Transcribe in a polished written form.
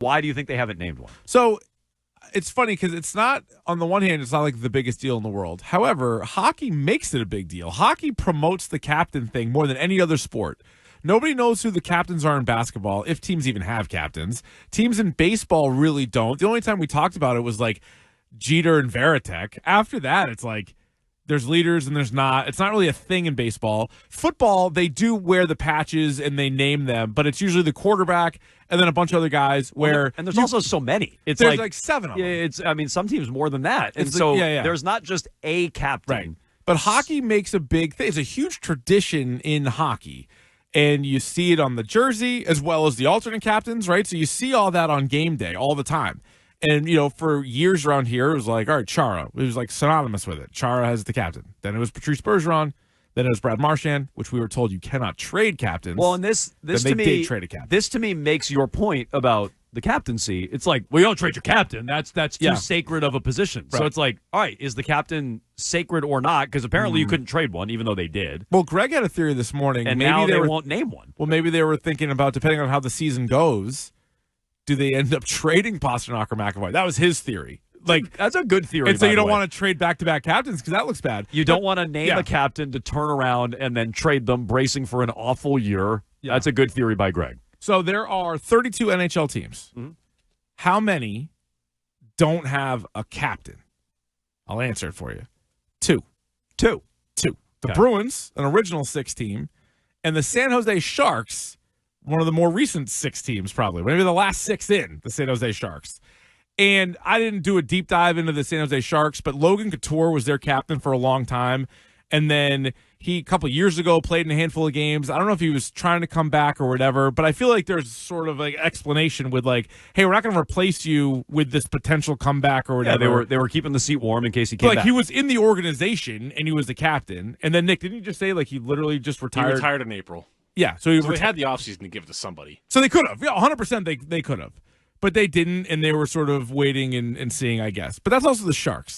Why do you think they haven't named one? So it's funny because it's not, on the one hand, it's not like the biggest deal in the world. However, hockey makes it a big deal. Hockey promotes the captain thing more than any other sport. Nobody knows who the captains are in basketball, if teams even have captains. Teams in baseball really don't. The only time we talked about it was like Jeter and Varitek. After that, it's like there's leaders and there's not. It's not really a thing in baseball. Football, they do wear the patches and they name them, but it's usually the quarterback and then a bunch of other guys and there's also so many. It's there's like 7 of them. It's some teams more than that. And there's not just a captain. Right. But hockey makes a big thing. It's a huge tradition in hockey. And you see it on the jersey as well as the alternate captains, right? So you see all that on game day all the time. And, for years around here, it was like, all right, Chara. It was like synonymous with it. Chara has the captain. Then it was Patrice Bergeron. Then it was Brad Marchand, which we were told you cannot trade captains. Well, and this to me, did trade a captain. This to me makes your point about the captaincy. It's like, well, you don't trade your captain. That's too sacred of a position. Right. So it's like, all right, is the captain sacred or not? Because apparently you couldn't trade one, even though they did. Well, Greg had a theory this morning. And maybe now they won't name one. Well, maybe they were thinking about, depending on how the season goes, do they end up trading Pastrnak or McAvoy? That was his theory. Like, that's a good theory. And so you don't want to trade back-to-back captains because that looks bad. You don't want to name a captain to turn around and then trade them, bracing for an awful year. Yeah. That's a good theory by Greg. So there are 32 NHL teams. Mm-hmm. How many don't have a captain? I'll answer it for you. Two. The Bruins, an original 6 team, and the San Jose Sharks, one of the more recent 6 teams probably. Maybe the last 6 in, the San Jose Sharks. And I didn't do a deep dive into the San Jose Sharks, but Logan Couture was their captain for a long time. And then he, a couple of years ago, played in a handful of games. I don't know if he was trying to come back or whatever, but I feel like there's sort of like explanation with like, hey, we're not going to replace you with this potential comeback or whatever. Yeah, they were keeping the seat warm in case he came back. He was in the organization and he was the captain. And then Nick, didn't you just say like he literally just retired? He retired in April. Yeah, so they had the offseason to give it to somebody. So they could have. Yeah, 100% they could have. But they didn't, and they were sort of waiting and seeing, I guess. But that's also the Sharks.